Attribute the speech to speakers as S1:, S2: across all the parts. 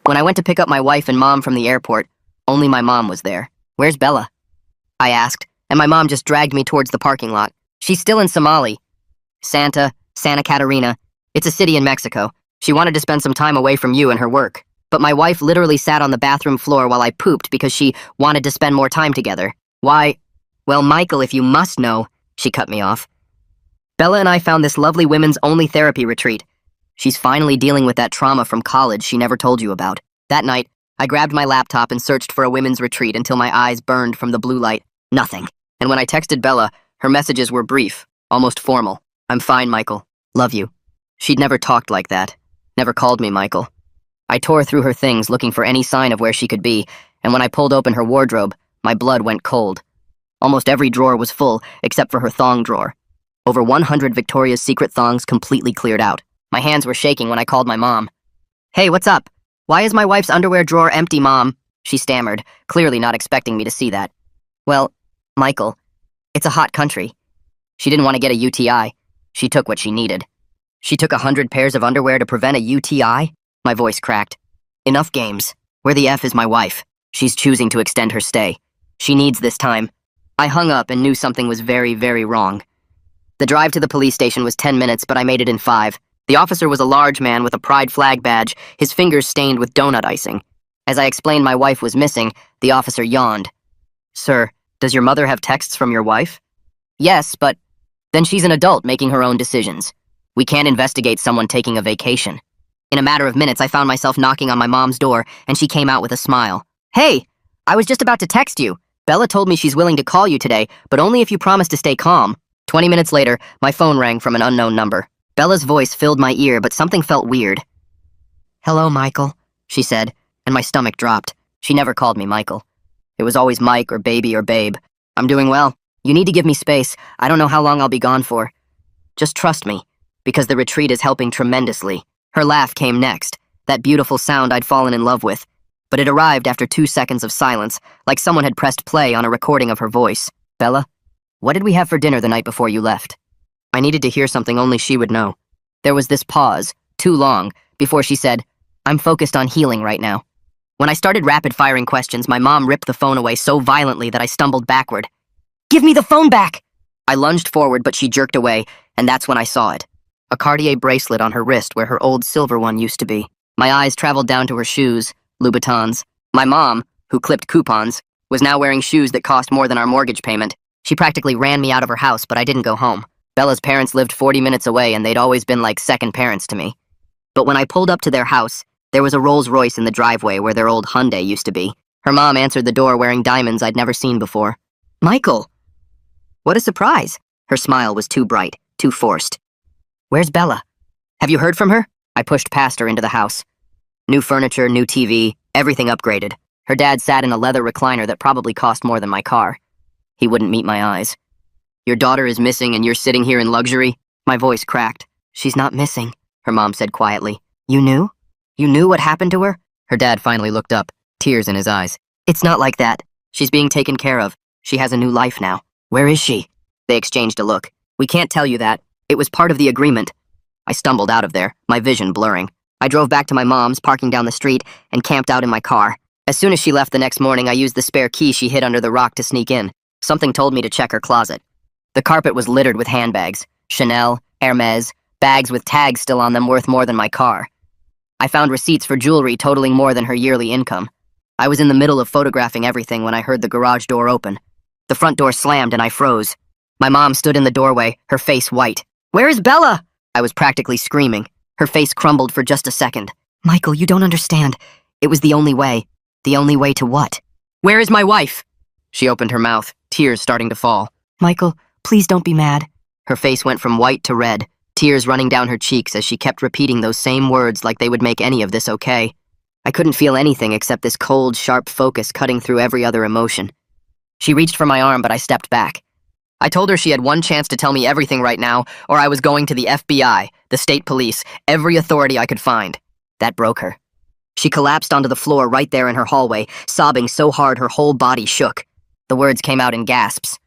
S1: When I went to pick up my wife and mom from the airport, only my mom was there. "Where's Bella?" I asked, and my mom just dragged me towards the parking lot. "She's still in Somali. Santa Catarina. It's a city in Mexico. She wanted to spend some time away from you and her work. But my wife literally sat on the bathroom floor while I pooped because she wanted to spend more time together. Why? Well, Michael, if you must know," she cut me off. "Bella and I found this lovely women's only therapy retreat. She's finally dealing with that trauma from college she never told you about. That night, I grabbed my laptop and searched for a women's retreat until my eyes burned from the blue light. Nothing. And when I texted Bella, her messages were brief, almost formal. 'I'm fine, Michael. Love you.' She'd never talked like that. Never called me Michael. I tore through her things looking for any sign of where she could be, and when I pulled open her wardrobe, my blood went cold. Almost every drawer was full, except for her thong drawer. Over 100 Victoria's Secret thongs completely cleared out. My hands were shaking when I called my mom. "Hey, what's up? Why is my wife's underwear drawer empty, Mom?" she stammered, clearly not expecting me to see that. "Well, Michael, it's a hot country. She didn't want to get a UTI. She took what she needed." "She took 100 pairs of underwear to prevent a UTI? My voice cracked. "Enough games. Where the F is my wife? She's choosing to extend her stay. She needs this time." I hung up and knew something was very, very wrong. The drive to the police station was 10 minutes, but I made it in 5. The officer was a large man with a pride flag badge, his fingers stained with donut icing. As I explained my wife was missing, the officer yawned. "Sir, does your mother have texts from your wife?" "Yes, but then she's an adult making her own decisions. We can't investigate someone taking a vacation." In a matter of minutes, I found myself knocking on my mom's door, and she came out with a smile. "Hey, I was just about to text you. Bella told me she's willing to call you today, but only if you promise to stay calm." 20 minutes later, my phone rang from an unknown number. Bella's voice filled my ear, but something felt weird. "Hello, Michael," she said, and my stomach dropped. She never called me Michael. It was always Mike or baby or babe. "I'm doing well. You need to give me space. I don't know how long I'll be gone for. Just trust me, because the retreat is helping tremendously." Her laugh came next, that beautiful sound I'd fallen in love with. But it arrived after 2 seconds of silence, like someone had pressed play on a recording of her voice. "Bella, what did we have for dinner the night before you left?" I needed to hear something only she would know. There was this pause, too long, before she said, "I'm focused on healing right now." When I started rapid-firing questions, my mom ripped the phone away so violently that I stumbled backward. "Give me the phone back!" I lunged forward, but she jerked away, and that's when I saw it. A Cartier bracelet on her wrist where her old silver one used to be. My eyes traveled down to her shoes, Louboutins. My mom, who clipped coupons, was now wearing shoes that cost more than our mortgage payment. She practically ran me out of her house, but I didn't go home. Bella's parents lived 40 minutes away, and they'd always been like second parents to me. But when I pulled up to their house, there was a Rolls Royce in the driveway where their old Hyundai used to be. Her mom answered the door wearing diamonds I'd never seen before. "Michael!" What a surprise! Her smile was too bright, too forced. "Where's Bella? Have you heard from her?" I pushed past her into the house. New furniture, new TV, everything upgraded. Her dad sat in a leather recliner that probably cost more than my car. He wouldn't meet my eyes. "Your daughter is missing and you're sitting here in luxury?" My voice cracked. "She's not missing," her mom said quietly. "You knew? You knew what happened to her?" Her dad finally looked up, tears in his eyes. "It's not like that. She's being taken care of. She has a new life now." "Where is she?" They exchanged a look. "We can't tell you that. It was part of the agreement." I stumbled out of there, my vision blurring. I drove back to my mom's, parking down the street, and camped out in my car. As soon as she left the next morning, I used the spare key she hid under the rock to sneak in. Something told me to check her closet. The carpet was littered with handbags. Chanel, Hermes, bags with tags still on them worth more than my car. I found receipts for jewelry totaling more than her yearly income. I was in the middle of photographing everything when I heard the garage door open. The front door slammed and I froze. My mom stood in the doorway, her face white. "Where is Bella?" I was practically screaming. Her face crumbled for just a second. "Michael, you don't understand. It was the only way. The only way to what?" "Where is my wife?" She opened her mouth, tears starting to fall. "Michael, please don't be mad." Her face went from white to red, tears running down her cheeks as she kept repeating those same words like they would make any of this okay. I couldn't feel anything except this cold, sharp focus cutting through every other emotion. She reached for my arm, but I stepped back. I told her she had one chance to tell me everything right now, or I was going to the FBI, the state police, every authority I could find. That broke her. She collapsed onto the floor right there in her hallway, sobbing so hard her whole body shook. The words came out in gasps.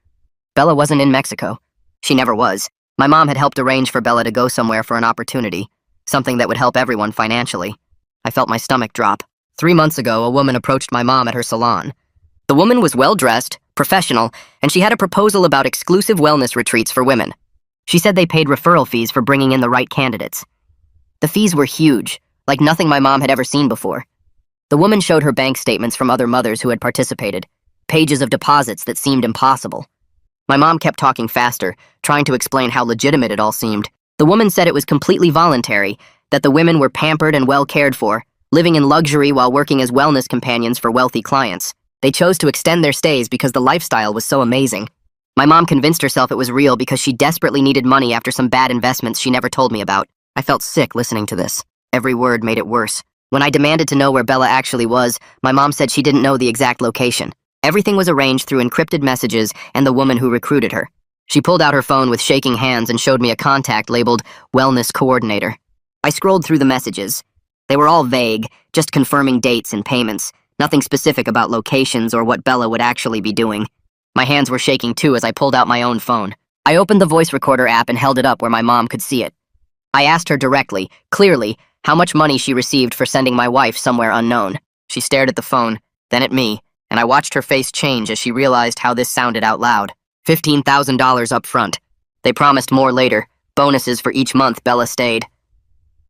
S1: Bella wasn't in Mexico. She never was. My mom had helped arrange for Bella to go somewhere for an opportunity, something that would help everyone financially. I felt my stomach drop. 3 months ago, a woman approached my mom at her salon. The woman was well-dressed, professional, and she had a proposal about exclusive wellness retreats for women. She said they paid referral fees for bringing in the right candidates. The fees were huge, like nothing my mom had ever seen before. The woman showed her bank statements from other mothers who had participated, pages of deposits that seemed impossible. My mom kept talking faster, trying to explain how legitimate it all seemed. The woman said it was completely voluntary, that the women were pampered and well cared for, living in luxury while working as wellness companions for wealthy clients. They chose to extend their stays because the lifestyle was so amazing. My mom convinced herself it was real because she desperately needed money after some bad investments she never told me about. I felt sick listening to this. Every word made it worse. When I demanded to know where Bella actually was, my mom said she didn't know the exact location. Everything was arranged through encrypted messages and the woman who recruited her. She pulled out her phone with shaking hands and showed me a contact labeled Wellness Coordinator. I scrolled through the messages. They were all vague, just confirming dates and payments, nothing specific about locations or what Bella would actually be doing. My hands were shaking too as I pulled out my own phone. I opened the voice recorder app and held it up where my mom could see it. I asked her directly, clearly, how much money she received for sending my wife somewhere unknown. She stared at the phone, then at me, and I watched her face change as she realized how this sounded out loud. $15,000 up front. They promised more later, bonuses for each month Bella stayed.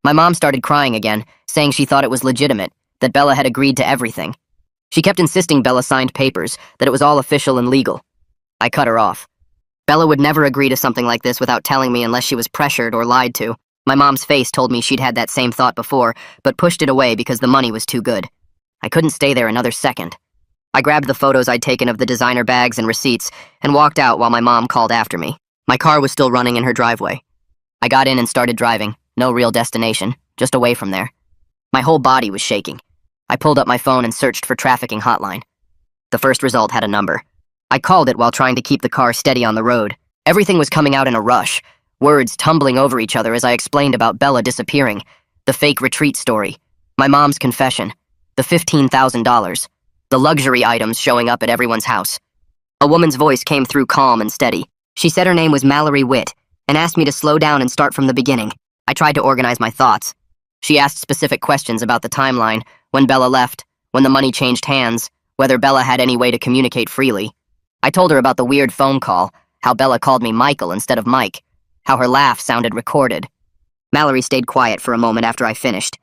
S1: My mom started crying again, saying she thought it was legitimate, that Bella had agreed to everything. She kept insisting Bella signed papers, that it was all official and legal. I cut her off. Bella would never agree to something like this without telling me unless she was pressured or lied to. My mom's face told me she'd had that same thought before, but pushed it away because the money was too good. I couldn't stay there another second. I grabbed the photos I'd taken of the designer bags and receipts and walked out while my mom called after me. My car was still running in her driveway. I got in and started driving. No real destination, just away from there. My whole body was shaking. I pulled up my phone and searched for trafficking hotline. The first result had a number. I called it while trying to keep the car steady on the road. Everything was coming out in a rush, words tumbling over each other as I explained about Bella disappearing, the fake retreat story, my mom's confession, the $15,000, the luxury items showing up at everyone's house. A woman's voice came through calm and steady. She said her name was Mallory Witt and asked me to slow down and start from the beginning. I tried to organize my thoughts. She asked specific questions about the timeline, when Bella left, when the money changed hands, whether Bella had any way to communicate freely. I told her about the weird phone call, how Bella called me Michael instead of Mike, how her laugh sounded recorded. Mallory stayed quiet for a moment after I finished.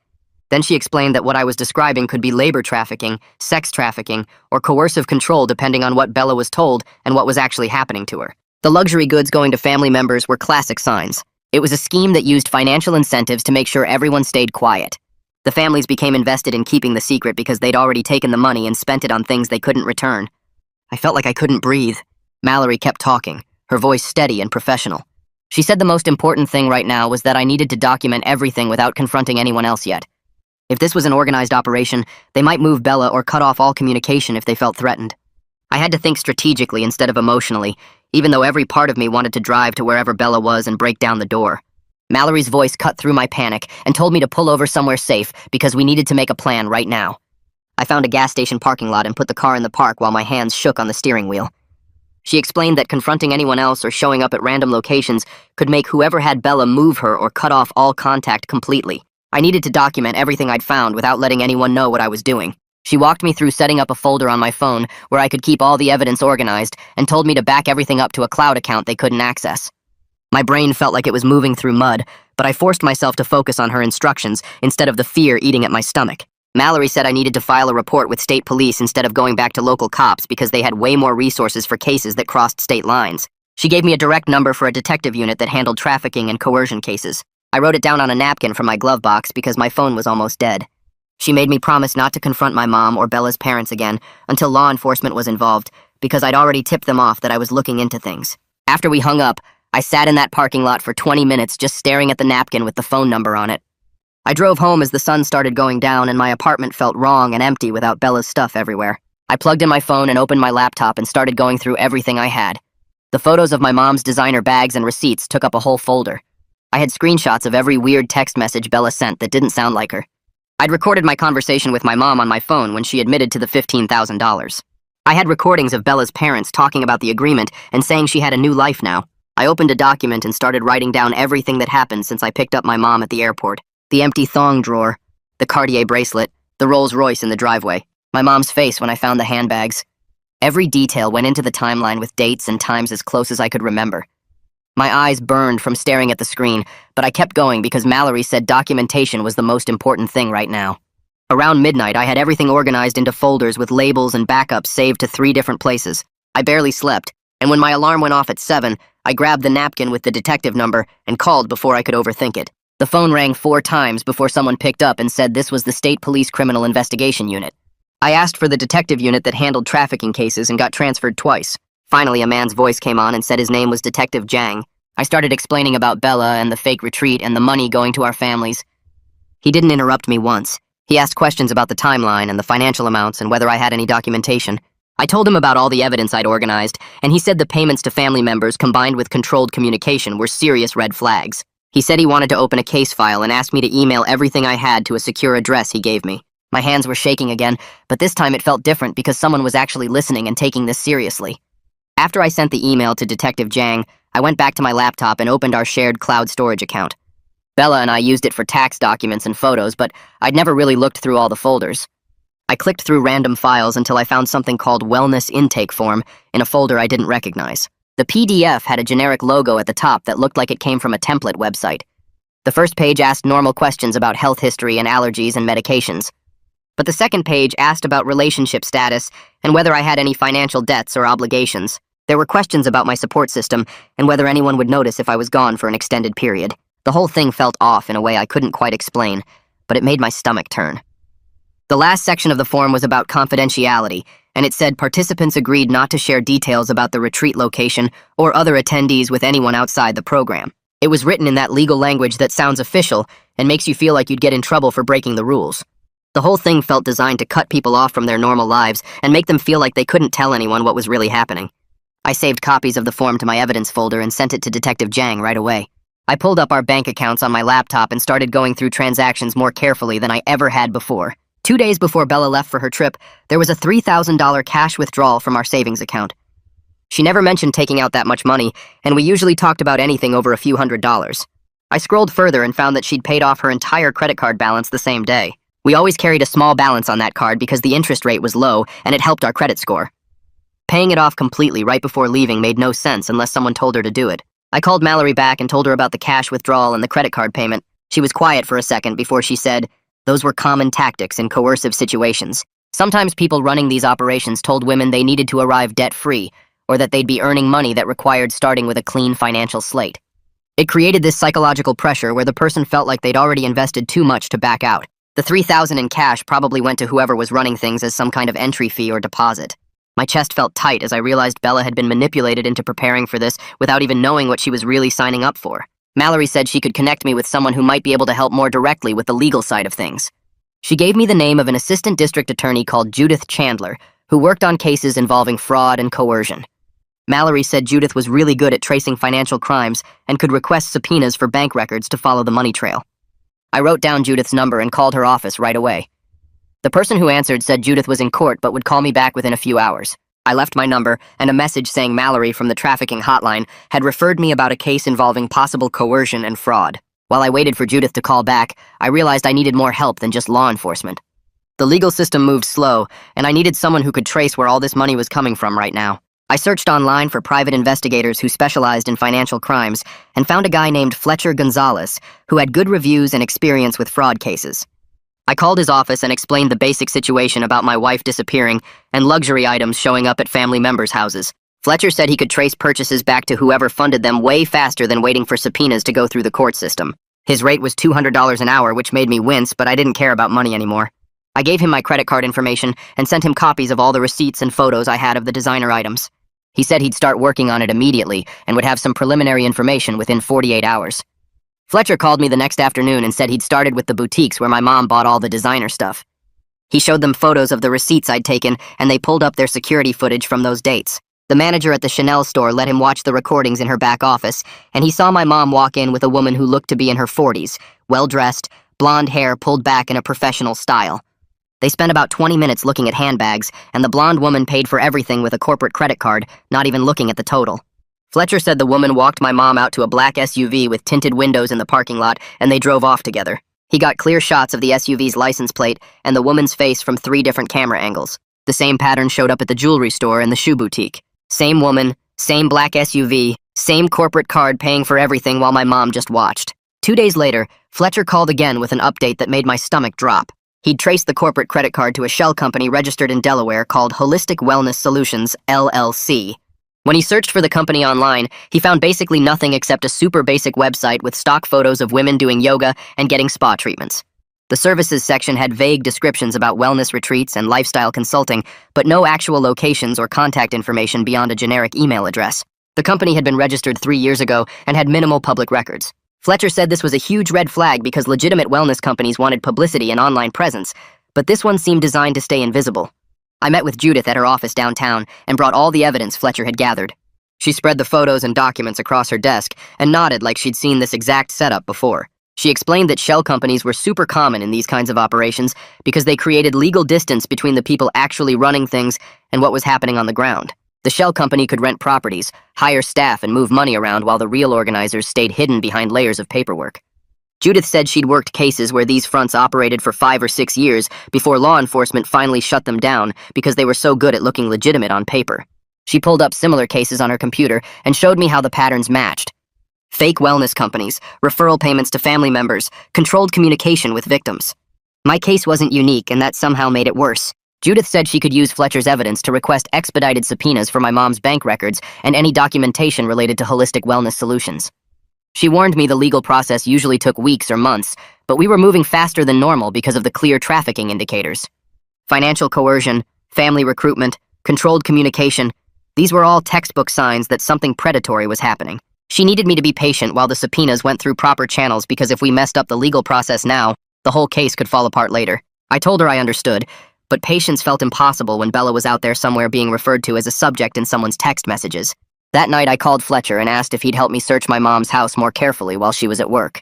S1: Then she explained that what I was describing could be labor trafficking, sex trafficking, or coercive control depending on what Bella was told and what was actually happening to her. The luxury goods going to family members were classic signs. It was a scheme that used financial incentives to make sure everyone stayed quiet. The families became invested in keeping the secret because they'd already taken the money and spent it on things they couldn't return. I felt like I couldn't breathe. Mallory kept talking, her voice steady and professional. She said the most important thing right now was that I needed to document everything without confronting anyone else yet. If this was an organized operation, they might move Bella or cut off all communication if they felt threatened. I had to think strategically instead of emotionally, even though every part of me wanted to drive to wherever Bella was and break down the door. Mallory's voice cut through my panic and told me to pull over somewhere safe because we needed to make a plan right now. I found a gas station parking lot and put the car in the park while my hands shook on the steering wheel. She explained that confronting anyone else or showing up at random locations could make whoever had Bella move her or cut off all contact completely. I needed to document everything I'd found without letting anyone know what I was doing. She walked me through setting up a folder on my phone where I could keep all the evidence organized and told me to back everything up to a cloud account they couldn't access. My brain felt like it was moving through mud, but I forced myself to focus on her instructions instead of the fear eating at my stomach. Mallory said I needed to file a report with state police instead of going back to local cops because they had way more resources for cases that crossed state lines. She gave me a direct number for a detective unit that handled trafficking and coercion cases. I wrote it down on a napkin from my glove box because my phone was almost dead. She made me promise not to confront my mom or Bella's parents again until law enforcement was involved because I'd already tipped them off that I was looking into things. After we hung up, I sat in that parking lot for 20 minutes just staring at the napkin with the phone number on it. I drove home as the sun started going down and my apartment felt wrong and empty without Bella's stuff everywhere. I plugged in my phone and opened my laptop and started going through everything I had. The photos of my mom's designer bags and receipts took up a whole folder. I had screenshots of every weird text message Bella sent that didn't sound like her. I'd recorded my conversation with my mom on my phone when she admitted to the $15,000. I had recordings of Bella's parents talking about the agreement and saying she had a new life now. I opened a document and started writing down everything that happened since I picked up my mom at the airport. The empty thong drawer, the Cartier bracelet, The Rolls Royce in the driveway. My mom's face when I found the handbags. Every detail went into the timeline with dates and times as close as I could remember. My eyes burned from staring at the screen, but I kept going because Mallory said documentation was the most important thing right now. Around midnight, I had everything organized into folders with labels and backups saved to 3 different places. I barely slept, and when my alarm went off at 7, I grabbed the napkin with the detective number and called before I could overthink it. The phone rang 4 times before someone picked up and said this was the State Police Criminal Investigation Unit. I asked for the detective unit that handled trafficking cases and got transferred twice. Finally, a man's voice came on and said his name was Detective Jang. I started explaining about Bella and the fake retreat and the money going to our families. He didn't interrupt me once. He asked questions about the timeline and the financial amounts and whether I had any documentation. I told him about all the evidence I'd organized, and he said the payments to family members combined with controlled communication were serious red flags. He said he wanted to open a case file and asked me to email everything I had to a secure address he gave me. My hands were shaking again, but this time it felt different because someone was actually listening and taking this seriously. After I sent the email to Detective Jang, I went back to my laptop and opened our shared cloud storage account. Bella and I used it for tax documents and photos, but I'd never really looked through all the folders. I clicked through random files until I found something called Wellness Intake Form in a folder I didn't recognize. The PDF had a generic logo at the top that looked like it came from a template website. The first page asked normal questions about health history and allergies and medications. But the second page asked about relationship status and whether I had any financial debts or obligations. There were questions about my support system and whether anyone would notice if I was gone for an extended period. The whole thing felt off in a way I couldn't quite explain, but it made my stomach turn. The last section of the form was about confidentiality, and it said participants agreed not to share details about the retreat location or other attendees with anyone outside the program. It was written in that legal language that sounds official and makes you feel like you'd get in trouble for breaking the rules. The whole thing felt designed to cut people off from their normal lives and make them feel like they couldn't tell anyone what was really happening. I saved copies of the form to my evidence folder and sent it to Detective Jang right away. I pulled up our bank accounts on my laptop and started going through transactions more carefully than I ever had before. 2 days before Bella left for her trip, there was a $3,000 cash withdrawal from our savings account. She never mentioned taking out that much money, and we usually talked about anything over a few $100s. I scrolled further and found that she'd paid off her entire credit card balance the same day. We always carried a small balance on that card because the interest rate was low and it helped our credit score. Paying it off completely right before leaving made no sense unless someone told her to do it. I called Mallory back and told her about the cash withdrawal and the credit card payment. She was quiet for a second before she said, "Those were common tactics in coercive situations. Sometimes people running these operations told women they needed to arrive debt-free, or that they'd be earning money that required starting with a clean financial slate. It created this psychological pressure where the person felt like they'd already invested too much to back out. The $3,000 in cash probably went to whoever was running things as some kind of entry fee or deposit." My chest felt tight as I realized Bella had been manipulated into preparing for this without even knowing what she was really signing up for. Mallory said she could connect me with someone who might be able to help more directly with the legal side of things. She gave me the name of an assistant district attorney called Judith Chandler, who worked on cases involving fraud and coercion. Mallory said Judith was really good at tracing financial crimes and could request subpoenas for bank records to follow the money trail. I wrote down Judith's number and called her office right away. The person who answered said Judith was in court but would call me back within a few hours. I left my number and a message saying Mallory from the trafficking hotline had referred me about a case involving possible coercion and fraud. While I waited for Judith to call back, I realized I needed more help than just law enforcement. The legal system moved slow, and I needed someone who could trace where all this money was coming from right now. I searched online for private investigators who specialized in financial crimes and found a guy named Fletcher Gonzalez who had good reviews and experience with fraud cases. I called his office and explained the basic situation about my wife disappearing and luxury items showing up at family members' houses. Fletcher said he could trace purchases back to whoever funded them way faster than waiting for subpoenas to go through the court system. His rate was $200 an hour, which made me wince, but I didn't care about money anymore. I gave him my credit card information and sent him copies of all the receipts and photos I had of the designer items. He said he'd start working on it immediately and would have some preliminary information within 48 hours. Fletcher called me the next afternoon and said he'd started with the boutiques where my mom bought all the designer stuff. He showed them photos of the receipts I'd taken, and they pulled up their security footage from those dates. The manager at the Chanel store let him watch the recordings in her back office, and he saw my mom walk in with a woman who looked to be in her 40s, well-dressed, blonde hair pulled back in a professional style. They spent about 20 minutes looking at handbags, and the blonde woman paid for everything with a corporate credit card, not even looking at the total. Fletcher said the woman walked my mom out to a black SUV with tinted windows in the parking lot, and they drove off together. He got clear shots of the SUV's license plate and the woman's face from 3 different camera angles. The same pattern showed up at the jewelry store and the shoe boutique. Same woman, same black SUV, same corporate card paying for everything while my mom just watched. 2 days later, Fletcher called again with an update that made my stomach drop. He'd traced the corporate credit card to a shell company registered in Delaware called Holistic Wellness Solutions, LLC. When he searched for the company online, he found basically nothing except a super basic website with stock photos of women doing yoga and getting spa treatments. The services section had vague descriptions about wellness retreats and lifestyle consulting, but no actual locations or contact information beyond a generic email address. The company had been registered 3 years ago and had minimal public records. Fletcher said this was a huge red flag because legitimate wellness companies wanted publicity and online presence, but this one seemed designed to stay invisible. I met with Judith at her office downtown and brought all the evidence Fletcher had gathered. She spread the photos and documents across her desk and nodded like she'd seen this exact setup before. She explained that shell companies were super common in these kinds of operations because they created legal distance between the people actually running things and what was happening on the ground. The shell company could rent properties, hire staff, and move money around while the real organizers stayed hidden behind layers of paperwork. Judith said she'd worked cases where these fronts operated for 5 or 6 years before law enforcement finally shut them down because they were so good at looking legitimate on paper. She pulled up similar cases on her computer and showed me how the patterns matched. Fake wellness companies, referral payments to family members, controlled communication with victims. My case wasn't unique, and that somehow made it worse. Judith said she could use Fletcher's evidence to request expedited subpoenas for my mom's bank records and any documentation related to Holistic Wellness Solutions. She warned me the legal process usually took weeks or months, but we were moving faster than normal because of the clear trafficking indicators. Financial coercion, family recruitment, controlled communication, these were all textbook signs that something predatory was happening. She needed me to be patient while the subpoenas went through proper channels because if we messed up the legal process now, the whole case could fall apart later. I told her I understood, but patience felt impossible when Bella was out there somewhere being referred to as a subject in someone's text messages. That night, I called Fletcher and asked if he'd help me search my mom's house more carefully while she was at work.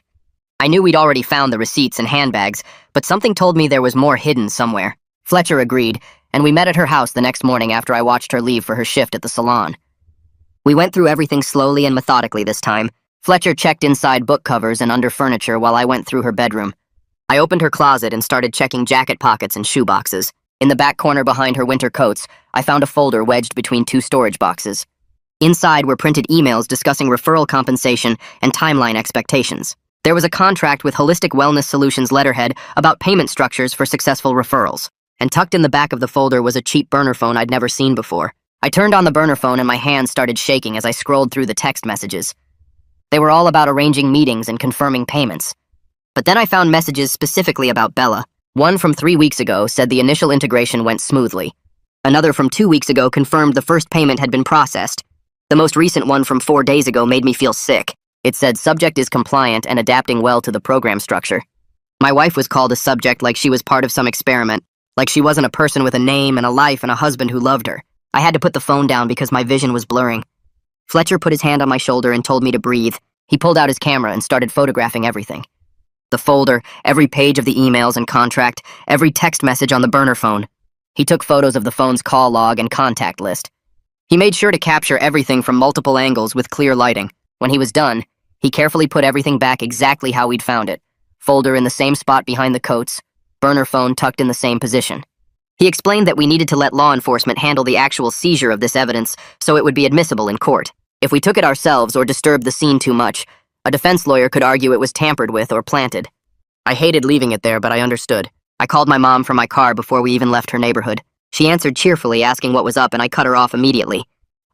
S1: I knew we'd already found the receipts and handbags, but something told me there was more hidden somewhere. Fletcher agreed, and we met at her house the next morning after I watched her leave for her shift at the salon. We went through everything slowly and methodically this time. Fletcher checked inside book covers and under furniture while I went through her bedroom. I opened her closet and started checking jacket pockets and shoe boxes. In the back corner behind her winter coats, I found a folder wedged between 2 storage boxes. Inside were printed emails discussing referral compensation and timeline expectations. There was a contract with Holistic Wellness Solutions letterhead about payment structures for successful referrals. And tucked in the back of the folder was a cheap burner phone I'd never seen before. I turned on the burner phone and my hands started shaking as I scrolled through the text messages. They were all about arranging meetings and confirming payments. But then I found messages specifically about Bella. One from 3 weeks ago said the initial integration went smoothly. Another from 2 weeks ago confirmed the first payment had been processed. The most recent one from 4 days ago made me feel sick. It said subject is compliant and adapting well to the program structure. My wife was called a subject like she was part of some experiment, like she wasn't a person with a name and a life and a husband who loved her. I had to put the phone down because my vision was blurring. Fletcher put his hand on my shoulder and told me to breathe. He pulled out his camera and started photographing everything. The folder, every page of the emails and contract, every text message on the burner phone. He took photos of the phone's call log and contact list. He made sure to capture everything from multiple angles with clear lighting. When he was done, he carefully put everything back exactly how we'd found it. Folder in the same spot behind the coats, burner phone tucked in the same position. He explained that we needed to let law enforcement handle the actual seizure of this evidence so it would be admissible in court. If we took it ourselves or disturbed the scene too much, a defense lawyer could argue it was tampered with or planted. I hated leaving it there, but I understood. I called my mom from my car before we even left her neighborhood. She answered cheerfully, asking what was up, and I cut her off immediately.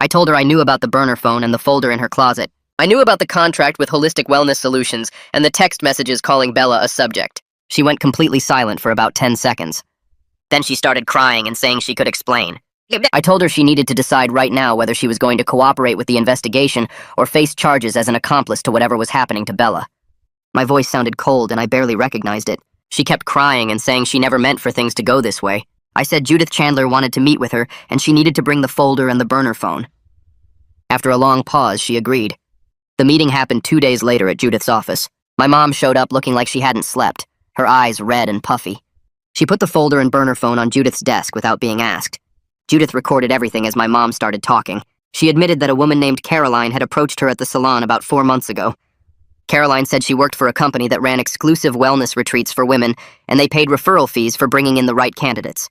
S1: I told her I knew about the burner phone and the folder in her closet. I knew about the contract with Holistic Wellness Solutions and the text messages calling Bella a subject. She went completely silent for about 10 seconds. Then she started crying and saying she could explain. I told her she needed to decide right now whether she was going to cooperate with the investigation or face charges as an accomplice to whatever was happening to Bella. My voice sounded cold and I barely recognized it. She kept crying and saying she never meant for things to go this way. I said Judith Chandler wanted to meet with her and she needed to bring the folder and the burner phone. After a long pause, she agreed. The meeting happened 2 days later at Judith's office. My mom showed up looking like she hadn't slept, her eyes red and puffy. She put the folder and burner phone on Judith's desk without being asked. Judith recorded everything as my mom started talking. She admitted that a woman named Caroline had approached her at the salon about 4 months ago. Caroline said she worked for a company that ran exclusive wellness retreats for women, and they paid referral fees for bringing in the right candidates.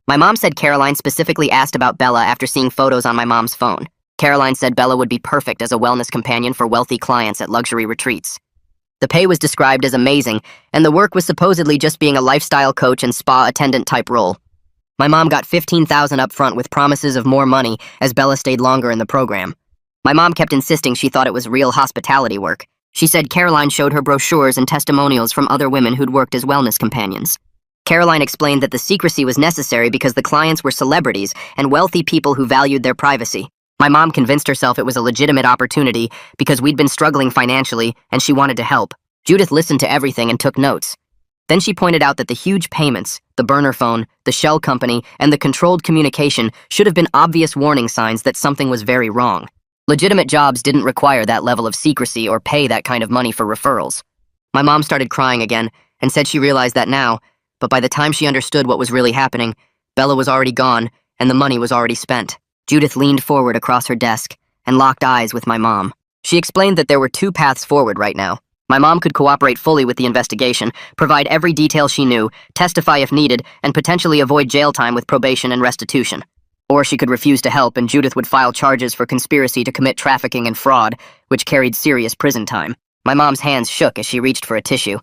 S1: My mom said Caroline specifically asked about Bella after seeing photos on my mom's phone. Caroline said Bella would be perfect as a wellness companion for wealthy clients at luxury retreats. The pay was described as amazing, and the work was supposedly just being a lifestyle coach and spa attendant type role. My mom got $15,000 up front with promises of more money as Bella stayed longer in the program. My mom kept insisting she thought it was real hospitality work. She said Caroline showed her brochures and testimonials from other women who'd worked as wellness companions. Caroline explained that the secrecy was necessary because the clients were celebrities and wealthy people who valued their privacy. My mom convinced herself it was a legitimate opportunity because we'd been struggling financially and she wanted to help. Judith listened to everything and took notes. Then she pointed out that the huge payments, the burner phone, the shell company, and the controlled communication should have been obvious warning signs that something was very wrong. Legitimate jobs didn't require that level of secrecy or pay that kind of money for referrals. My mom started crying again and said she realized that now, but by the time she understood what was really happening, Bella was already gone and the money was already spent. Judith leaned forward across her desk and locked eyes with my mom. She explained that there were two paths forward right now. My mom could cooperate fully with the investigation, provide every detail she knew, testify if needed, and potentially avoid jail time with probation and restitution. Or she could refuse to help and Judith would file charges for conspiracy to commit trafficking and fraud, which carried serious prison time. My mom's hands shook as she reached for a tissue.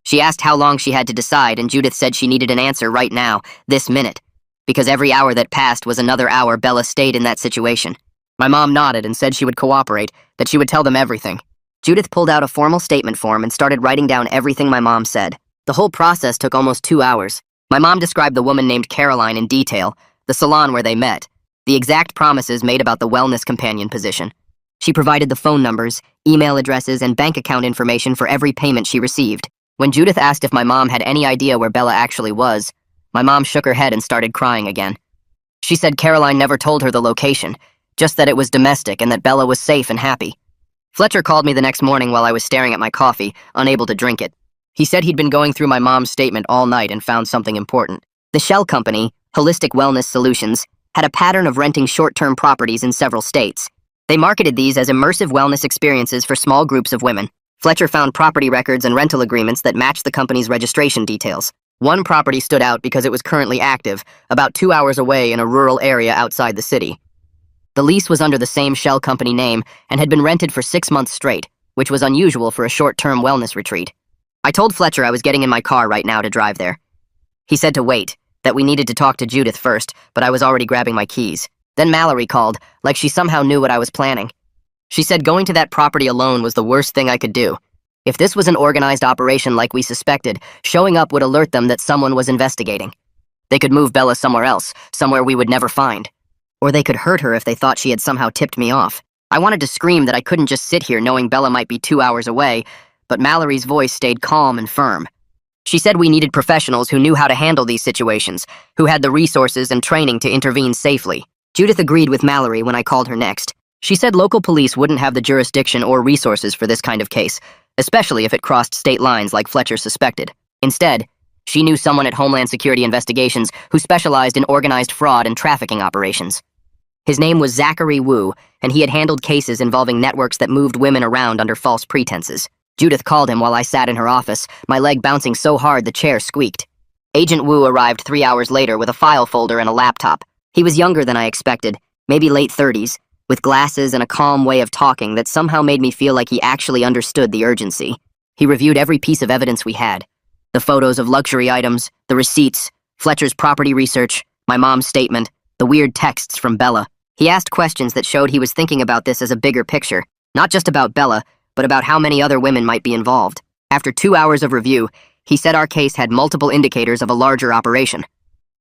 S1: She asked how long she had to decide, and Judith said she needed an answer right now, this minute, because every hour that passed was another hour Bella stayed in that situation. My mom nodded and said she would cooperate, that she would tell them everything. Judith pulled out a formal statement form and started writing down everything my mom said. The whole process took almost 2 hours. My mom described the woman named Caroline in detail, the salon where they met, the exact promises made about the wellness companion position. She provided the phone numbers, email addresses, and bank account information for every payment she received. When Judith asked if my mom had any idea where Bella actually was, my mom shook her head and started crying again. She said Caroline never told her the location, just that it was domestic and that Bella was safe and happy. Fletcher called me the next morning while I was staring at my coffee, unable to drink it. He said he'd been going through my mom's statement all night and found something important. The shell company, Holistic Wellness Solutions, had a pattern of renting short-term properties in several states. They marketed these as immersive wellness experiences for small groups of women. Fletcher found property records and rental agreements that matched the company's registration details. One property stood out because it was currently active, about 2 hours away in a rural area outside the city. The lease was under the same shell company name and had been rented for 6 months straight, which was unusual for a short-term wellness retreat. I told Fletcher I was getting in my car right now to drive there. He said to wait, that we needed to talk to Judith first, but I was already grabbing my keys. Then Mallory called, like she somehow knew what I was planning. She said going to that property alone was the worst thing I could do. If this was an organized operation like we suspected, showing up would alert them that someone was investigating. They could move Bella somewhere else, somewhere we would never find. Or they could hurt her if they thought she had somehow tipped me off. I wanted to scream that I couldn't just sit here knowing Bella might be 2 hours away, but Mallory's voice stayed calm and firm. She said we needed professionals who knew how to handle these situations, who had the resources and training to intervene safely. Judith agreed with Mallory when I called her next. She said local police wouldn't have the jurisdiction or resources for this kind of case, especially if it crossed state lines like Fletcher suspected. Instead, she knew someone at Homeland Security Investigations who specialized in organized fraud and trafficking operations. His name was Zachary Wu, and he had handled cases involving networks that moved women around under false pretenses. Judith called him while I sat in her office, my leg bouncing so hard the chair squeaked. Agent Wu arrived 3 hours later with a file folder and a laptop. He was younger than I expected, maybe late 30s, with glasses and a calm way of talking that somehow made me feel like he actually understood the urgency. He reviewed every piece of evidence we had. The photos of luxury items, the receipts, Fletcher's property research, my mom's statement, the weird texts from Bella. He asked questions that showed he was thinking about this as a bigger picture, not just about Bella, but about how many other women might be involved. After 2 hours of review, he said our case had multiple indicators of a larger operation.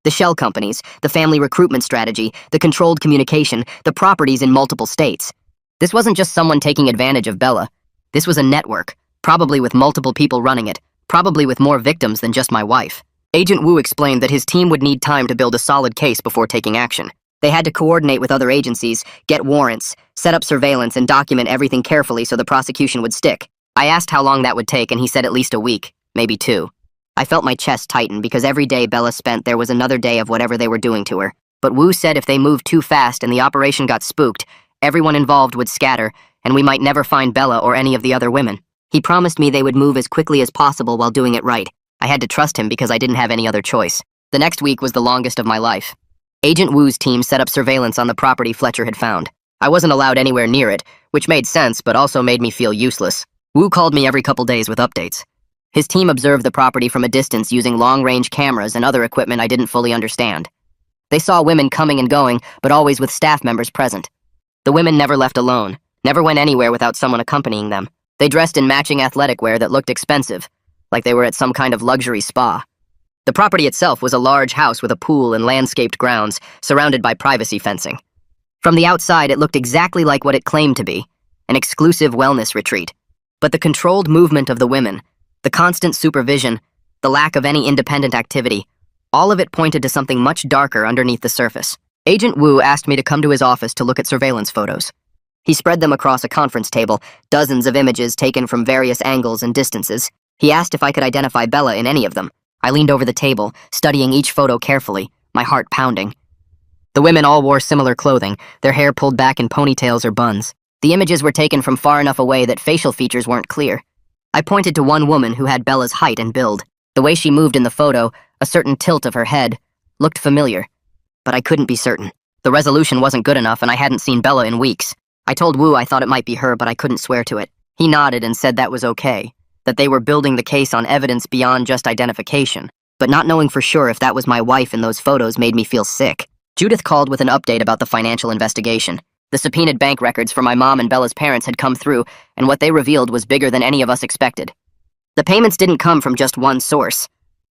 S1: The shell companies, the family recruitment strategy, the controlled communication, the properties in multiple states. This wasn't just someone taking advantage of Bella. This was a network, probably with multiple people running it, probably with more victims than just my wife. Agent Wu explained that his team would need time to build a solid case before taking action. They had to coordinate with other agencies, get warrants, set up surveillance, and document everything carefully so the prosecution would stick. I asked how long that would take, and he said at least a week, maybe 2. I felt my chest tighten because every day Bella spent there was another day of whatever they were doing to her. But Wu said if they moved too fast and the operation got spooked, everyone involved would scatter, and we might never find Bella or any of the other women. He promised me they would move as quickly as possible while doing it right. I had to trust him because I didn't have any other choice. The next week was the longest of my life. Agent Wu's team set up surveillance on the property Fletcher had found. I wasn't allowed anywhere near it, which made sense but also made me feel useless. Wu called me every couple days with updates. His team observed the property from a distance using long-range cameras and other equipment I didn't fully understand. They saw women coming and going, but always with staff members present. The women never left alone, never went anywhere without someone accompanying them. They dressed in matching athletic wear that looked expensive, like they were at some kind of luxury spa. The property itself was a large house with a pool and landscaped grounds, surrounded by privacy fencing. From the outside, it looked exactly like what it claimed to be, an exclusive wellness retreat. But the controlled movement of the women, the constant supervision, the lack of any independent activity, all of it pointed to something much darker underneath the surface. Agent Wu asked me to come to his office to look at surveillance photos. He spread them across a conference table, dozens of images taken from various angles and distances. He asked if I could identify Bella in any of them. I leaned over the table, studying each photo carefully, my heart pounding. The women all wore similar clothing, their hair pulled back in ponytails or buns. The images were taken from far enough away that facial features weren't clear. I pointed to one woman who had Bella's height and build. The way she moved in the photo, a certain tilt of her head, looked familiar. But I couldn't be certain. The resolution wasn't good enough and I hadn't seen Bella in weeks. I told Wu I thought it might be her, but I couldn't swear to it. He nodded and said that was okay, that they were building the case on evidence beyond just identification. But not knowing for sure if that was my wife in those photos made me feel sick. Judith called with an update about the financial investigation. The subpoenaed bank records for my mom and Bella's parents had come through, and what they revealed was bigger than any of us expected. The payments didn't come from just one source.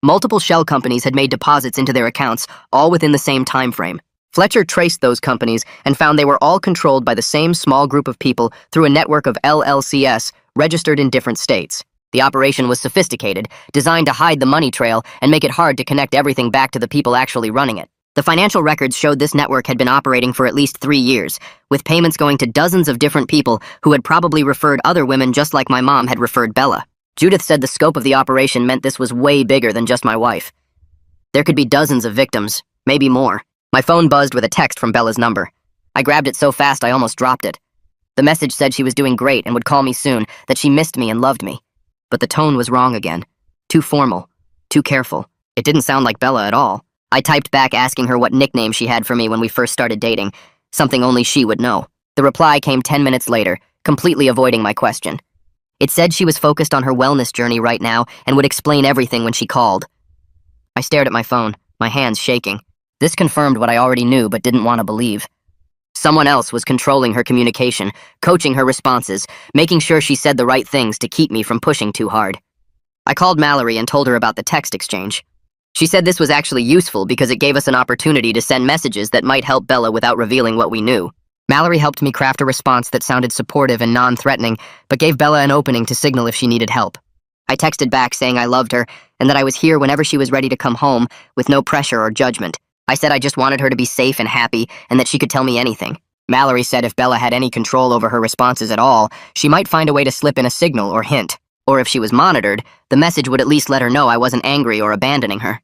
S1: Multiple shell companies had made deposits into their accounts, all within the same time frame. Fletcher traced those companies and found they were all controlled by the same small group of people through a network of LLCs registered in different states. The operation was sophisticated, designed to hide the money trail and make it hard to connect everything back to the people actually running it. The financial records showed this network had been operating for at least 3 years, with payments going to dozens of different people who had probably referred other women just like my mom had referred Bella. Judith said the scope of the operation meant this was way bigger than just my wife. There could be dozens of victims, maybe more. My phone buzzed with a text from Bella's number. I grabbed it so fast I almost dropped it. The message said she was doing great and would call me soon, that she missed me and loved me. But the tone was wrong again. Too formal. Too careful. It didn't sound like Bella at all. I typed back asking her what nickname she had for me when we first started dating, something only she would know. The reply came 10 minutes later, completely avoiding my question. It said she was focused on her wellness journey right now and would explain everything when she called. I stared at my phone, my hands shaking. This confirmed what I already knew but didn't want to believe. Someone else was controlling her communication, coaching her responses, making sure she said the right things to keep me from pushing too hard. I called Mallory and told her about the text exchange. She said this was actually useful because it gave us an opportunity to send messages that might help Bella without revealing what we knew. Mallory helped me craft a response that sounded supportive and non-threatening, but gave Bella an opening to signal if she needed help. I texted back saying I loved her and that I was here whenever she was ready to come home, with no pressure or judgment. I said I just wanted her to be safe and happy and that she could tell me anything. Mallory said if Bella had any control over her responses at all, she might find a way to slip in a signal or hint. Or if she was monitored, the message would at least let her know I wasn't angry or abandoning her.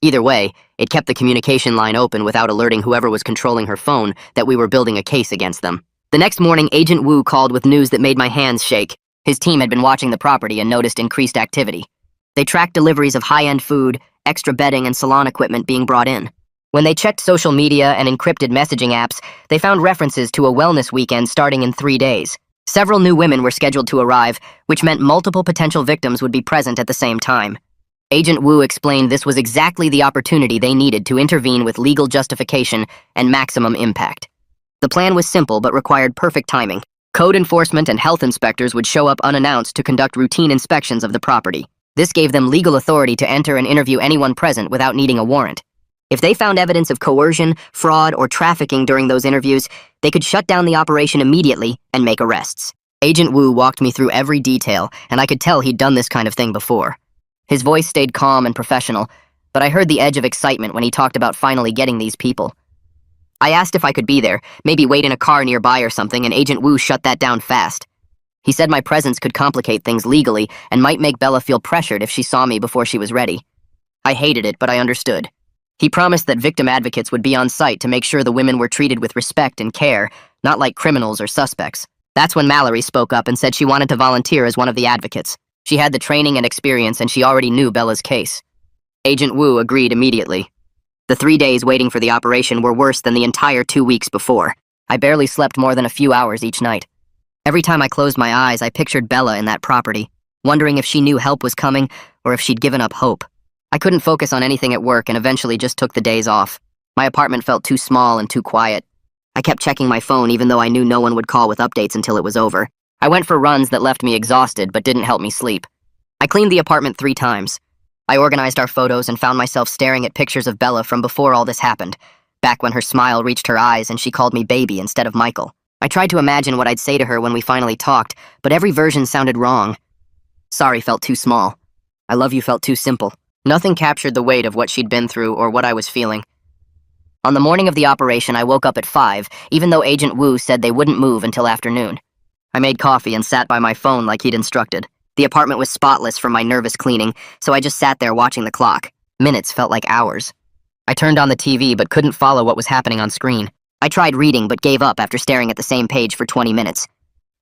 S1: Either way, it kept the communication line open without alerting whoever was controlling her phone that we were building a case against them. The next morning, Agent Wu called with news that made my hands shake. His team had been watching the property and noticed increased activity. They tracked deliveries of high-end food, extra bedding, and salon equipment being brought in. When they checked social media and encrypted messaging apps, they found references to a wellness weekend starting in 3 days. Several new women were scheduled to arrive, which meant multiple potential victims would be present at the same time. Agent Wu explained this was exactly the opportunity they needed to intervene with legal justification and maximum impact. The plan was simple but required perfect timing. Code enforcement and health inspectors would show up unannounced to conduct routine inspections of the property. This gave them legal authority to enter and interview anyone present without needing a warrant. If they found evidence of coercion, fraud, or trafficking during those interviews, they could shut down the operation immediately and make arrests. Agent Wu walked me through every detail, and I could tell he'd done this kind of thing before. His voice stayed calm and professional, but I heard the edge of excitement when he talked about finally getting these people. I asked if I could be there, maybe wait in a car nearby or something, and Agent Wu shut that down fast. He said my presence could complicate things legally and might make Bella feel pressured if she saw me before she was ready. I hated it, but I understood. He promised that victim advocates would be on site to make sure the women were treated with respect and care, not like criminals or suspects. That's when Mallory spoke up and said she wanted to volunteer as one of the advocates. She had the training and experience, and she already knew Bella's case. Agent Wu agreed immediately. The 3 days waiting for the operation were worse than the entire 2 weeks before. I barely slept more than a few hours each night. Every time I closed my eyes, I pictured Bella in that property, wondering if she knew help was coming or if she'd given up hope. I couldn't focus on anything at work and eventually just took the days off. My apartment felt too small and too quiet. I kept checking my phone even though I knew no one would call with updates until it was over. I went for runs that left me exhausted but didn't help me sleep. I cleaned the apartment 3 times. I organized our photos and found myself staring at pictures of Bella from before all this happened, back when her smile reached her eyes and she called me baby instead of Michael. I tried to imagine what I'd say to her when we finally talked, but every version sounded wrong. Sorry felt too small. I love you felt too simple. Nothing captured the weight of what she'd been through or what I was feeling. On the morning of the operation, I woke up at 5, even though Agent Wu said they wouldn't move until afternoon. I made coffee and sat by my phone like he'd instructed. The apartment was spotless from my nervous cleaning, so I just sat there watching the clock. Minutes felt like hours. I turned on the TV but couldn't follow what was happening on screen. I tried reading but gave up after staring at the same page for 20 minutes.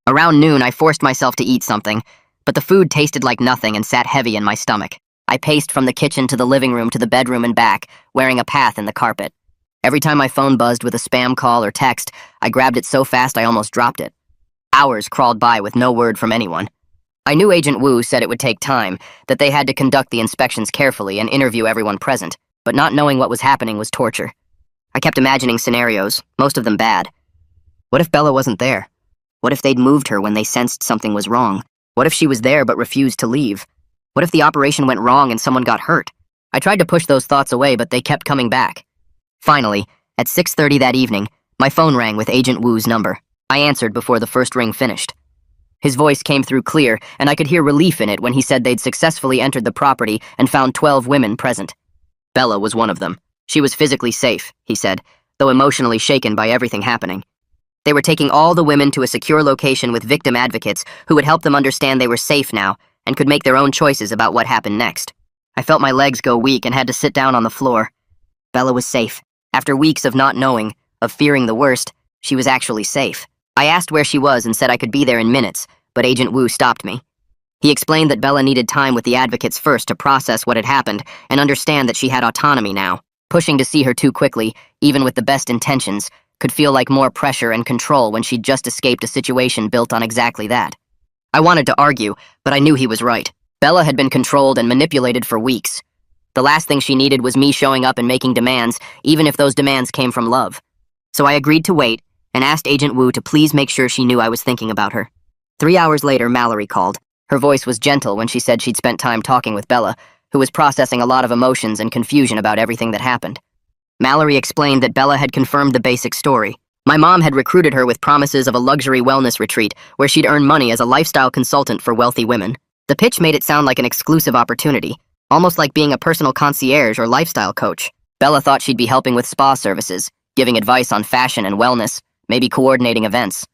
S1: Around noon, I forced myself to eat something, but the food tasted like nothing and sat heavy in my stomach. I paced from the kitchen to the living room to the bedroom and back, wearing a path in the carpet. Every time my phone buzzed with a spam call or text, I grabbed it so fast I almost dropped it. Hours crawled by with no word from anyone. I knew Agent Wu said it would take time, that they had to conduct the inspections carefully and interview everyone present, but not knowing what was happening was torture. I kept imagining scenarios, most of them bad. What if Bella wasn't there? What if they'd moved her when they sensed something was wrong? What if she was there but refused to leave? What if the operation went wrong and someone got hurt? I tried to push those thoughts away, but they kept coming back. Finally, at 6:30 that evening, my phone rang with Agent Wu's number. I answered before the first ring finished. His voice came through clear, and I could hear relief in it when he said they'd successfully entered the property and found 12 women present. Bella was one of them. She was physically safe, he said, though emotionally shaken by everything happening. They were taking all the women to a secure location with victim advocates who would help them understand they were safe now and could make their own choices about what happened next. I felt my legs go weak and had to sit down on the floor. Bella was safe. After weeks of not knowing, of fearing the worst, she was actually safe. I asked where she was and said I could be there in minutes, but Agent Wu stopped me. He explained that Bella needed time with the advocates first to process what had happened and understand that she had autonomy now. Pushing to see her too quickly, even with the best intentions, could feel like more pressure and control when she'd just escaped a situation built on exactly that. I wanted to argue, but I knew he was right. Bella had been controlled and manipulated for weeks. The last thing she needed was me showing up and making demands, even if those demands came from love. So I agreed to wait and asked Agent Wu to please make sure she knew I was thinking about her. 3 hours later, Mallory called. Her voice was gentle when she said she'd spent time talking with Bella, who was processing a lot of emotions and confusion about everything that happened. Mallory explained that Bella had confirmed the basic story. My mom had recruited her with promises of a luxury wellness retreat where she'd earn money as a lifestyle consultant for wealthy women. The pitch made it sound like an exclusive opportunity, almost like being a personal concierge or lifestyle coach. Bella thought she'd be helping with spa services, giving advice on fashion and wellness, maybe coordinating events.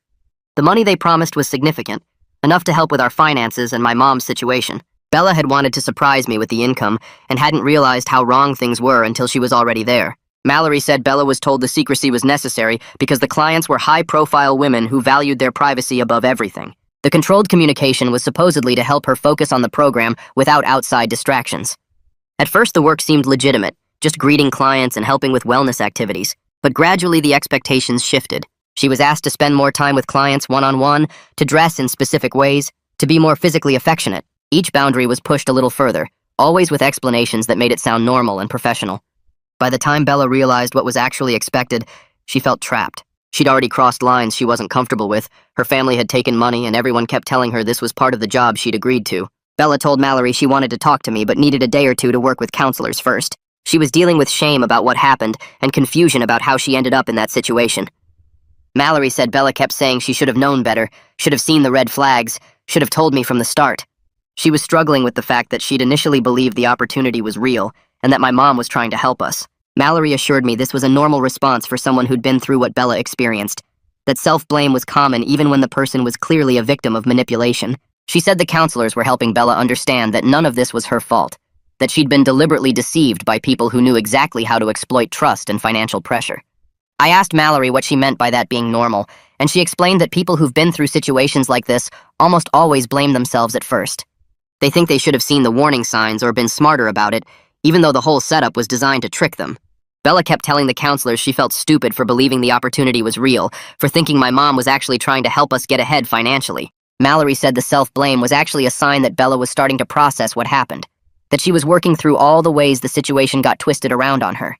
S1: The money they promised was significant, enough to help with our finances and my mom's situation. Bella had wanted to surprise me with the income and hadn't realized how wrong things were until she was already there. Mallory said Bella was told the secrecy was necessary because the clients were high-profile women who valued their privacy above everything. The controlled communication was supposedly to help her focus on the program without outside distractions. At first, the work seemed legitimate, just greeting clients and helping with wellness activities. But gradually, the expectations shifted. She was asked to spend more time with clients one-on-one, to dress in specific ways, to be more physically affectionate. Each boundary was pushed a little further, always with explanations that made it sound normal and professional. By the time Bella realized what was actually expected, she felt trapped. She'd already crossed lines she wasn't comfortable with. Her family had taken money, and everyone kept telling her this was part of the job she'd agreed to. Bella told Mallory she wanted to talk to me but needed a day or two to work with counselors first. She was dealing with shame about what happened and confusion about how she ended up in that situation. Mallory said Bella kept saying she should have known better, should have seen the red flags, should have told me from the start. She was struggling with the fact that she'd initially believed the opportunity was real and that my mom was trying to help us. Mallory assured me this was a normal response for someone who'd been through what Bella experienced, that self-blame was common even when the person was clearly a victim of manipulation. She said the counselors were helping Bella understand that none of this was her fault, that she'd been deliberately deceived by people who knew exactly how to exploit trust and financial pressure. I asked Mallory what she meant by that being normal, and she explained that people who've been through situations like this almost always blame themselves at first. They think they should have seen the warning signs or been smarter about it, even though the whole setup was designed to trick them. Bella kept telling the counselors she felt stupid for believing the opportunity was real, for thinking my mom was actually trying to help us get ahead financially. Mallory said the self-blame was actually a sign that Bella was starting to process what happened, that she was working through all the ways the situation got twisted around on her.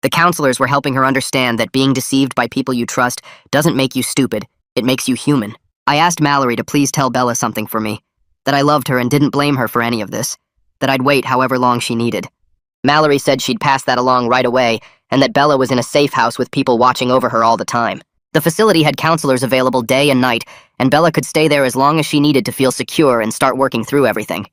S1: The counselors were helping her understand that being deceived by people you trust doesn't make you stupid, it makes you human. I asked Mallory to please tell Bella something for me, that I loved her and didn't blame her for any of this, that I'd wait however long she needed. Mallory said she'd pass that along right away, and that Bella was in a safe house with people watching over her all the time. The facility had counselors available day and night, and Bella could stay there as long as she needed to feel secure and start working through everything.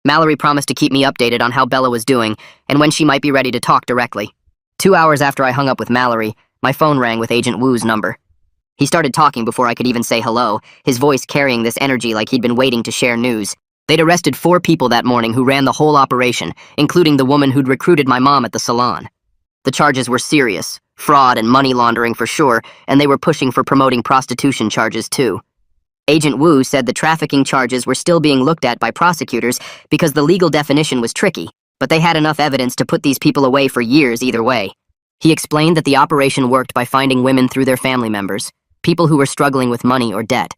S1: Mallory promised to keep me updated on how Bella was doing, and when she might be ready to talk directly. 2 hours after I hung up with Mallory, my phone rang with Agent Wu's number. He started talking before I could even say hello, his voice carrying this energy like he'd been waiting to share news. They'd arrested 4 people that morning who ran the whole operation, including the woman who'd recruited my mom at the salon. The charges were serious, fraud and money laundering for sure, and they were pushing for promoting prostitution charges too. Agent Wu said the trafficking charges were still being looked at by prosecutors because the legal definition was tricky, but they had enough evidence to put these people away for years either way. He explained that the operation worked by finding women through their family members, people who were struggling with money or debt.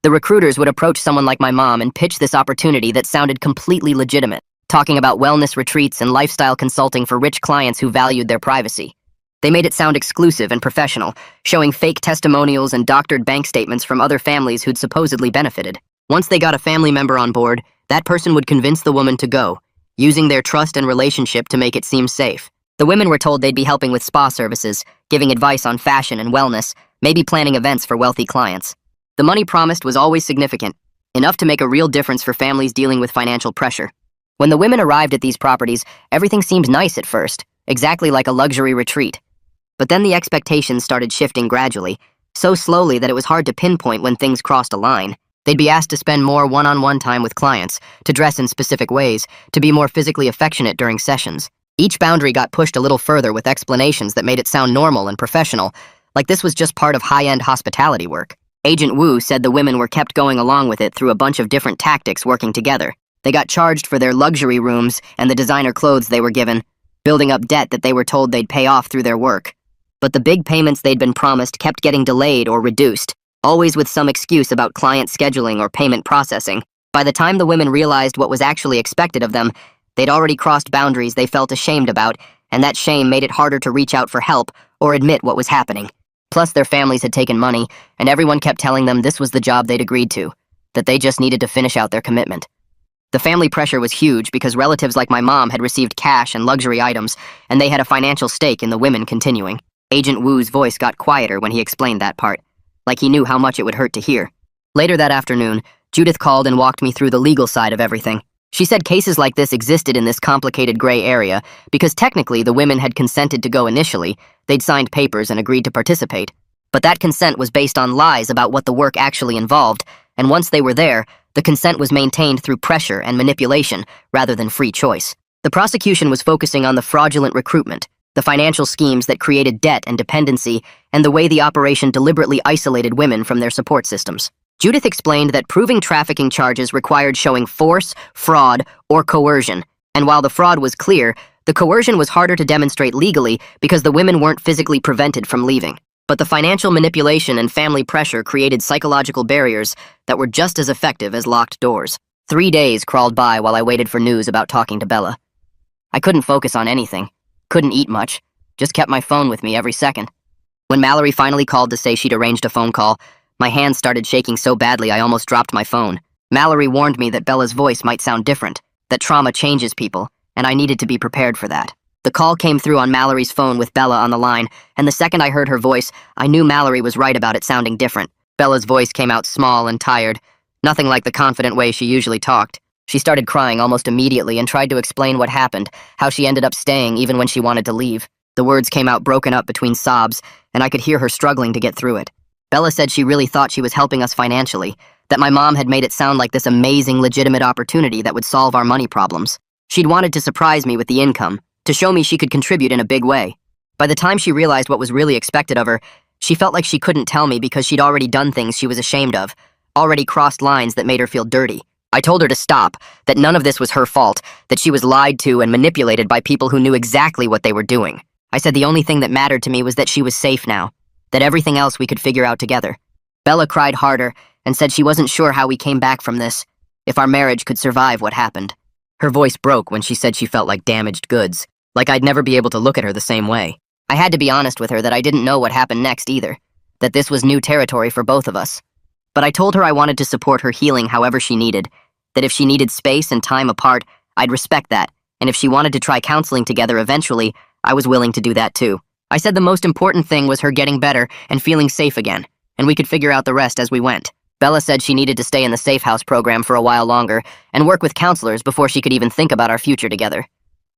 S1: The recruiters would approach someone like my mom and pitch this opportunity that sounded completely legitimate, talking about wellness retreats and lifestyle consulting for rich clients who valued their privacy. They made it sound exclusive and professional, showing fake testimonials and doctored bank statements from other families who'd supposedly benefited. Once they got a family member on board, that person would convince the woman to go, using their trust and relationship to make it seem safe. The women were told they'd be helping with spa services, giving advice on fashion and wellness, maybe planning events for wealthy clients. The money promised was always significant, enough to make a real difference for families dealing with financial pressure. When the women arrived at these properties, everything seemed nice at first, exactly like a luxury retreat. But then the expectations started shifting gradually, so slowly that it was hard to pinpoint when things crossed a line. They'd be asked to spend more one-on-one time with clients, to dress in specific ways, to be more physically affectionate during sessions. Each boundary got pushed a little further with explanations that made it sound normal and professional, like this was just part of high-end hospitality work. Agent Wu said the women were kept going along with it through a bunch of different tactics working together. They got charged for their luxury rooms and the designer clothes they were given, building up debt that they were told they'd pay off through their work. But the big payments they'd been promised kept getting delayed or reduced, always with some excuse about client scheduling or payment processing. By the time the women realized what was actually expected of them, they'd already crossed boundaries they felt ashamed about, and that shame made it harder to reach out for help or admit what was happening. Plus, their families had taken money, and everyone kept telling them this was the job they'd agreed to, that they just needed to finish out their commitment. The family pressure was huge because relatives like my mom had received cash and luxury items, and they had a financial stake in the women continuing. Agent Wu's voice got quieter when he explained that part, like he knew how much it would hurt to hear. Later that afternoon, Judith called and walked me through the legal side of everything. She said cases like this existed in this complicated gray area because technically the women had consented to go initially, they'd signed papers and agreed to participate. But that consent was based on lies about what the work actually involved, and once they were there, the consent was maintained through pressure and manipulation rather than free choice. The prosecution was focusing on the fraudulent recruitment, the financial schemes that created debt and dependency, and the way the operation deliberately isolated women from their support systems. Judith explained that proving trafficking charges required showing force, fraud, or coercion, and while the fraud was clear, the coercion was harder to demonstrate legally because the women weren't physically prevented from leaving. But the financial manipulation and family pressure created psychological barriers that were just as effective as locked doors. 3 days crawled by while I waited for news about talking to Bella. I couldn't focus on anything, couldn't eat much, just kept my phone with me every second. When Mallory finally called to say she'd arranged a phone call, my hands started shaking so badly I almost dropped my phone. Mallory warned me that Bella's voice might sound different, that trauma changes people, and I needed to be prepared for that. The call came through on Mallory's phone with Bella on the line, and the second I heard her voice, I knew Mallory was right about it sounding different. Bella's voice came out small and tired, nothing like the confident way she usually talked. She started crying almost immediately and tried to explain what happened, how she ended up staying even when she wanted to leave. The words came out broken up between sobs, and I could hear her struggling to get through it. Bella said she really thought she was helping us financially, that my mom had made it sound like this amazing, legitimate opportunity that would solve our money problems. She'd wanted to surprise me with the income, to show me she could contribute in a big way. By the time she realized what was really expected of her, she felt like she couldn't tell me because she'd already done things she was ashamed of, already crossed lines that made her feel dirty. I told her to stop, that none of this was her fault, that she was lied to and manipulated by people who knew exactly what they were doing. I said the only thing that mattered to me was that she was safe now, that everything else we could figure out together. Bella cried harder and said she wasn't sure how we came back from this, if our marriage could survive what happened. Her voice broke when she said she felt like damaged goods, like I'd never be able to look at her the same way. I had to be honest with her that I didn't know what happened next either, that this was new territory for both of us. But I told her I wanted to support her healing however she needed, that if she needed space and time apart, I'd respect that, and if she wanted to try counseling together eventually, I was willing to do that too. I said the most important thing was her getting better and feeling safe again, and we could figure out the rest as we went. Bella said she needed to stay in the Safe House program for a while longer and work with counselors before she could even think about our future together.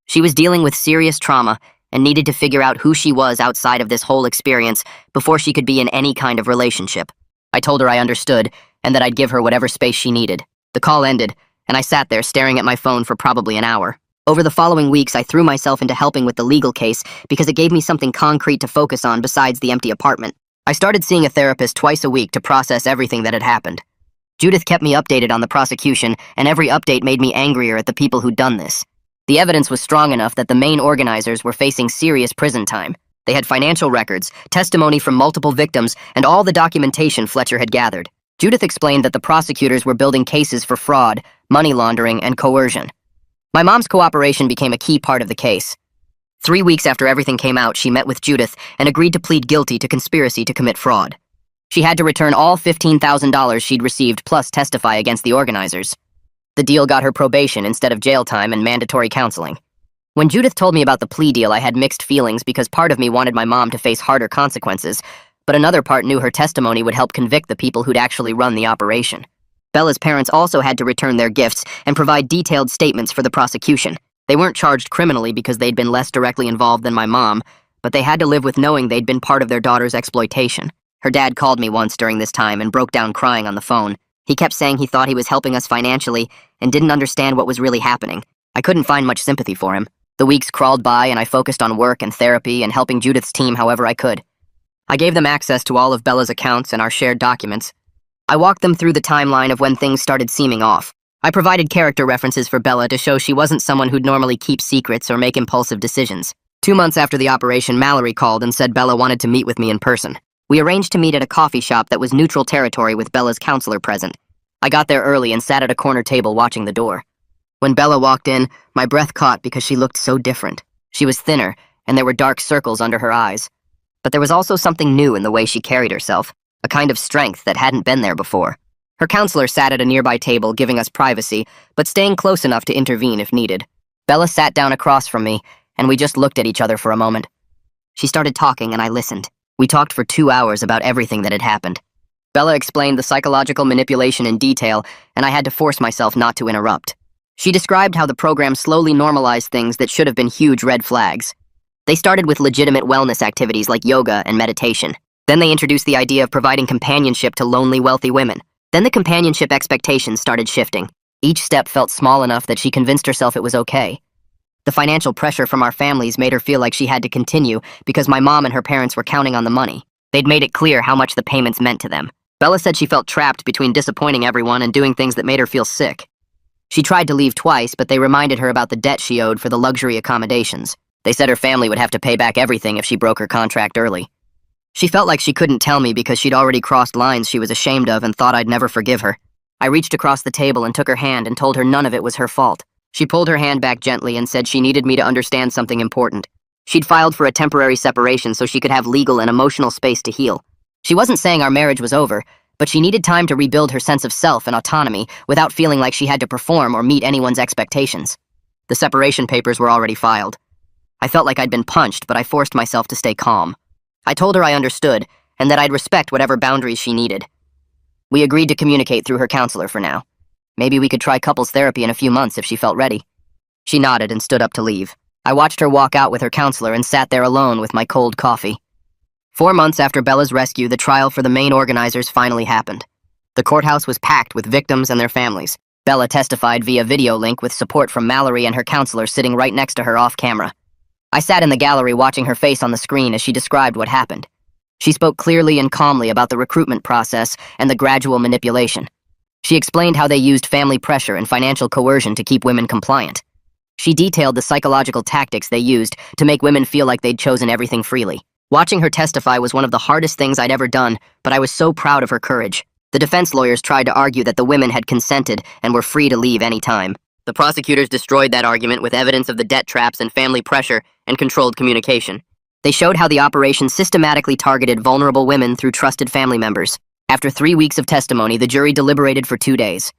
S1: She was dealing with serious trauma and needed to figure out who she was outside of this whole experience before she could be in any kind of relationship. I told her I understood and that I'd give her whatever space she needed. The call ended, and I sat there staring at my phone for probably an hour. Over the following weeks, I threw myself into helping with the legal case because it gave me something concrete to focus on besides the empty apartment. I started seeing a therapist twice a week to process everything that had happened. Judith kept me updated on the prosecution, and every update made me angrier at the people who'd done this. The evidence was strong enough that the main organizers were facing serious prison time. They had financial records, testimony from multiple victims, and all the documentation Fletcher had gathered. Judith explained that the prosecutors were building cases for fraud, money laundering, and coercion. My mom's cooperation became a key part of the case. 3 weeks after everything came out, she met with Judith and agreed to plead guilty to conspiracy to commit fraud. She had to return all $15,000 she'd received plus testify against the organizers. The deal got her probation instead of jail time and mandatory counseling. When Judith told me about the plea deal, I had mixed feelings because part of me wanted my mom to face harder consequences, but another part knew her testimony would help convict the people who'd actually run the operation. Bella's parents also had to return their gifts and provide detailed statements for the prosecution. They weren't charged criminally because they'd been less directly involved than my mom, but they had to live with knowing they'd been part of their daughter's exploitation. Her dad called me once during this time and broke down crying on the phone. He kept saying he thought he was helping us financially and didn't understand what was really happening. I couldn't find much sympathy for him. The weeks crawled by and I focused on work and therapy and helping Judith's team however I could. I gave them access to all of Bella's accounts and our shared documents. I walked them through the timeline of when things started seeming off. I provided character references for Bella to show she wasn't someone who'd normally keep secrets or make impulsive decisions. 2 months after the operation, Mallory called and said Bella wanted to meet with me in person. We arranged to meet at a coffee shop that was neutral territory with Bella's counselor present. I got there early and sat at a corner table watching the door. When Bella walked in, my breath caught because she looked so different. She was thinner, and there were dark circles under her eyes. But there was also something new in the way she carried herself, a kind of strength that hadn't been there before. Her counselor sat at a nearby table, giving us privacy, but staying close enough to intervene if needed. Bella sat down across from me, and we just looked at each other for a moment. She started talking, and I listened. We talked for 2 hours about everything that had happened. Bella explained the psychological manipulation in detail, and I had to force myself not to interrupt. She described how the program slowly normalized things that should have been huge red flags. They started with legitimate wellness activities like yoga and meditation. Then they introduced the idea of providing companionship to lonely, wealthy women. Then the companionship expectations started shifting. Each step felt small enough that she convinced herself it was okay. The financial pressure from our families made her feel like she had to continue because my mom and her parents were counting on the money. They'd made it clear how much the payments meant to them. Bella said she felt trapped between disappointing everyone and doing things that made her feel sick. She tried to leave twice, but they reminded her about the debt she owed for the luxury accommodations. They said her family would have to pay back everything if she broke her contract early. She felt like she couldn't tell me because she'd already crossed lines she was ashamed of and thought I'd never forgive her. I reached across the table and took her hand and told her none of it was her fault. She pulled her hand back gently and said she needed me to understand something important. She'd filed for a temporary separation so she could have legal and emotional space to heal. She wasn't saying our marriage was over, but she needed time to rebuild her sense of self and autonomy without feeling like she had to perform or meet anyone's expectations. The separation papers were already filed. I felt like I'd been punched, but I forced myself to stay calm. I told her I understood, and that I'd respect whatever boundaries she needed. We agreed to communicate through her counselor for now. Maybe we could try couples therapy in a few months if she felt ready. She nodded and stood up to leave. I watched her walk out with her counselor and sat there alone with my cold coffee. 4 months after Bella's rescue, the trial for the main organizers finally happened. The courthouse was packed with victims and their families. Bella testified via video link with support from Mallory and her counselor sitting right next to her off camera. I sat in the gallery watching her face on the screen as she described what happened. She spoke clearly and calmly about the recruitment process and the gradual manipulation. She explained how they used family pressure and financial coercion to keep women compliant. She detailed the psychological tactics they used to make women feel like they'd chosen everything freely. Watching her testify was one of the hardest things I'd ever done, but I was so proud of her courage. The defense lawyers tried to argue that the women had consented and were free to leave any time. The prosecutors destroyed that argument with evidence of the debt traps and family pressure and controlled communication. They showed how the operation systematically targeted vulnerable women through trusted family members. After 3 weeks of testimony, the jury deliberated for 2 days.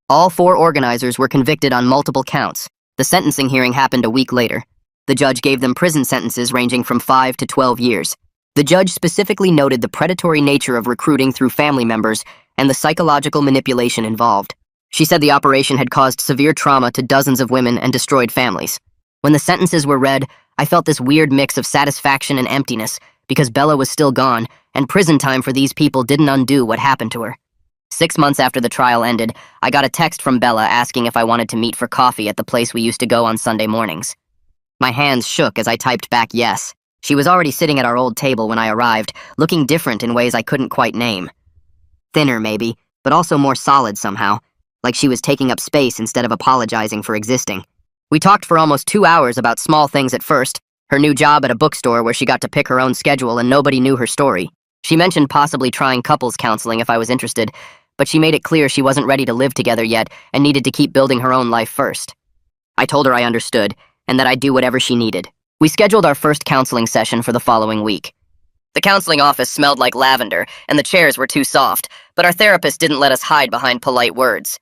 S1: All 4 organizers were convicted on multiple counts. The sentencing hearing happened a week later. The judge gave them prison sentences ranging from 5 to 12 years. The judge specifically noted the predatory nature of recruiting through family members and the psychological manipulation involved. She said the operation had caused severe trauma to dozens of women and destroyed families. When the sentences were read, I felt this weird mix of satisfaction and emptiness because Bella was still gone, and prison time for these people didn't undo what happened to her. 6 months after the trial ended, I got a text from Bella asking if I wanted to meet for coffee at the place we used to go on Sunday mornings. My hands shook as I typed back yes. She was already sitting at our old table when I arrived, looking different in ways I couldn't quite name. Thinner, maybe, but also more solid somehow, like she was taking up space instead of apologizing for existing. We talked for almost 2 hours about small things at first, her new job at a bookstore where she got to pick her own schedule and nobody knew her story. She mentioned possibly trying couples counseling if I was interested, but she made it clear she wasn't ready to live together yet and needed to keep building her own life first. I told her I understood, and that I'd do whatever she needed. We scheduled our first counseling session for the following week. The counseling office smelled like lavender, and the chairs were too soft, but our therapist didn't let us hide behind polite words.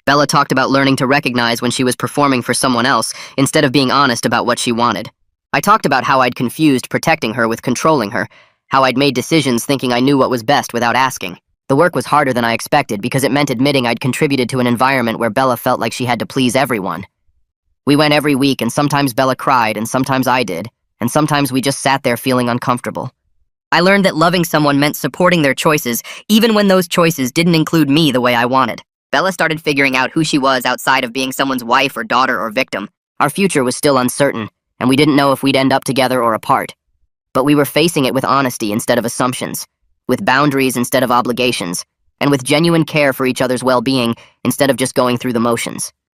S1: Bella talked about learning to recognize when she was performing for someone else instead of being honest about what she wanted. I talked about how I'd confused protecting her with controlling her, how I'd made decisions thinking I knew what was best without asking. The work was harder than I expected because it meant admitting I'd contributed to an environment where Bella felt like she had to please everyone. We went every week, and sometimes Bella cried, and sometimes I did, and sometimes we just sat there feeling uncomfortable. I learned that loving someone meant supporting their choices, even when those choices didn't include me the way I wanted. Bella started figuring out who she was outside of being someone's wife or daughter or victim. Our future was still uncertain, and we didn't know if we'd end up together or apart. But we were facing it with honesty instead of assumptions, with boundaries instead of obligations, and with genuine care for each other's well-being instead of just going through the motions.